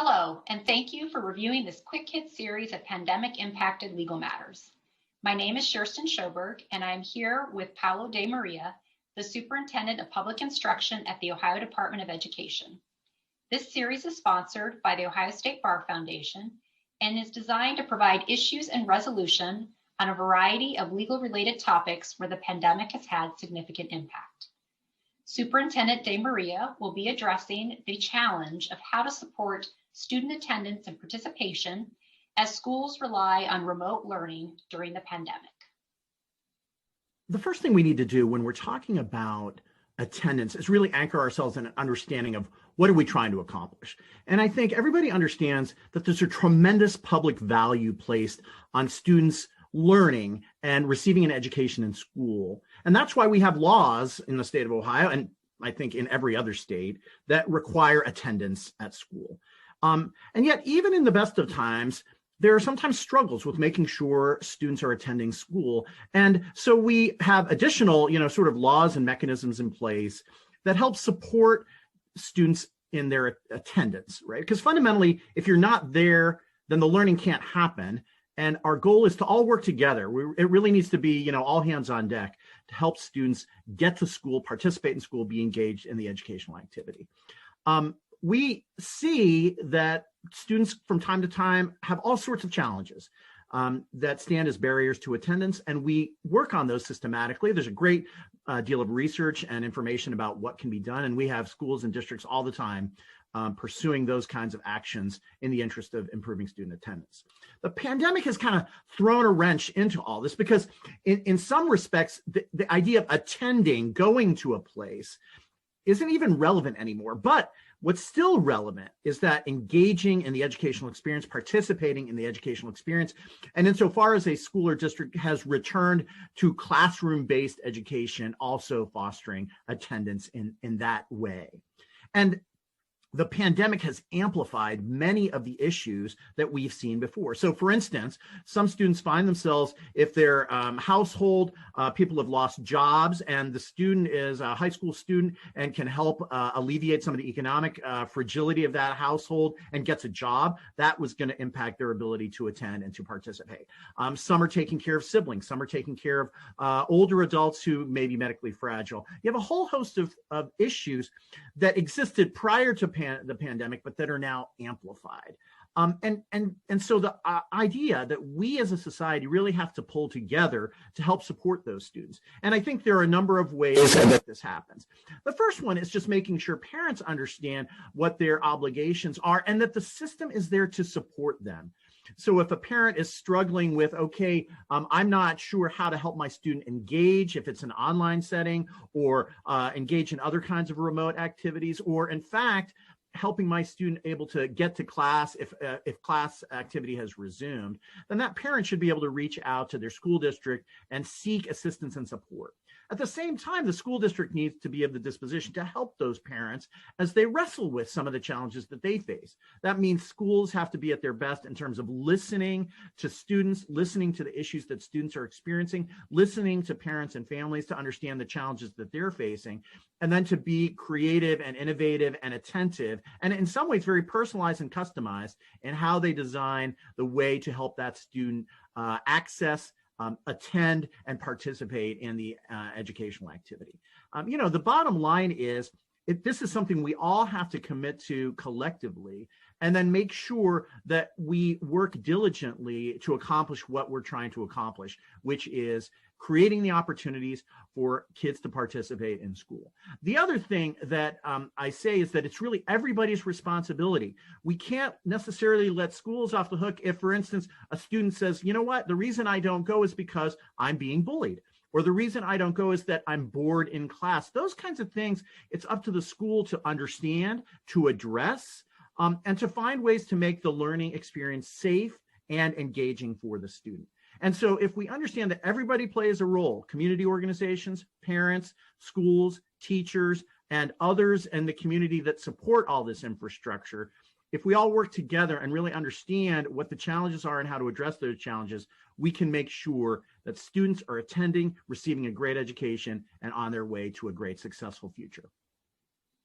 Hello, and thank you for reviewing this quick hit series of pandemic-impacted legal matters. My name is Sherston Schoberg, and I am here with Paolo DeMaria, the Superintendent of Public Instruction at the Ohio Department of Education. This series is sponsored by the Ohio State Bar Foundation and is designed to provide issues and resolution on a variety of legal-related topics where the pandemic has had significant impact. Superintendent DeMaria will be addressing the challenge of how to support student attendance and participation as schools rely on remote learning during the pandemic. The first thing we need to do when we're talking about attendance is really anchor ourselves in an understanding of what are we trying to accomplish. And I think everybody understands that there's a tremendous public value placed on students learning and receiving an education in school. And that's why we have laws in the state of Ohio, and I think in every other state, that require attendance at school. And yet, even in the best of times, there are sometimes struggles with making sure students are attending school. And so we have additional, sort of laws and mechanisms in place that help support students in their attendance, right? Because fundamentally, if you're not there, then the learning can't happen. And our goal is to all work together. It really needs to be, all hands on deck to help students get to school, participate in school, be engaged in the educational activity. We see that students from time to time have all sorts of challenges that stand as barriers to attendance, and we work on those systematically. There's a great deal of research and information about what can be done, and we have schools and districts all the time pursuing those kinds of actions in the interest of improving student attendance. The pandemic has kind of thrown a wrench into all this because in some respects, the idea of attending, going to a place, isn't even relevant anymore. But what's still relevant is that engaging in the educational experience, participating in the educational experience, and insofar as a school or district has returned to classroom-based education, also fostering attendance in that way. And the pandemic has amplified many of the issues that we've seen before. So for instance, some students find themselves, if their household, people have lost jobs and the student is a high school student and can help alleviate some of the economic fragility of that household and gets a job, that was going to impact their ability to attend and to participate. Some are taking care of siblings, some are taking care of older adults who may be medically fragile. You have a whole host of issues that existed prior to the pandemic, but that are now amplified. And so the idea that we as a society really have to pull together to help support those students. And I think there are a number of ways that this happens. The first one is just making sure parents understand what their obligations are and that the system is there to support them. So if a parent is struggling with, okay, I'm not sure how to help my student engage, if it's an online setting, or engage in other kinds of remote activities, or in fact, helping my student able to get to class if class activity has resumed, then that parent should be able to reach out to their school district and seek assistance and support. At the same time, the school district needs to be of the disposition to help those parents as they wrestle with some of the challenges that they face. That means schools have to be at their best in terms of listening to students, listening to the issues that students are experiencing, listening to parents and families to understand the challenges that they're facing, and then to be creative and innovative and attentive, and in some ways very personalized and customized in how they design the way to help that student access, attend, and participate in the educational activity. The bottom line is, this is something we all have to commit to collectively, and then make sure that we work diligently to accomplish what we're trying to accomplish, which is creating the opportunities for kids to participate in school. The other thing that I say is that it's really everybody's responsibility. We can't necessarily let schools off the hook if, for instance, a student says, you know what, the reason I don't go is because I'm being bullied, or the reason I don't go is that I'm bored in class. Those kinds of things, it's up to the school to understand, to address, and to find ways to make the learning experience safe and engaging for the student. And so if we understand that everybody plays a role, community organizations, parents, schools, teachers, and others in the community that support all this infrastructure, if we all work together and really understand what the challenges are and how to address those challenges, we can make sure that students are attending, receiving a great education, and on their way to a great, successful future.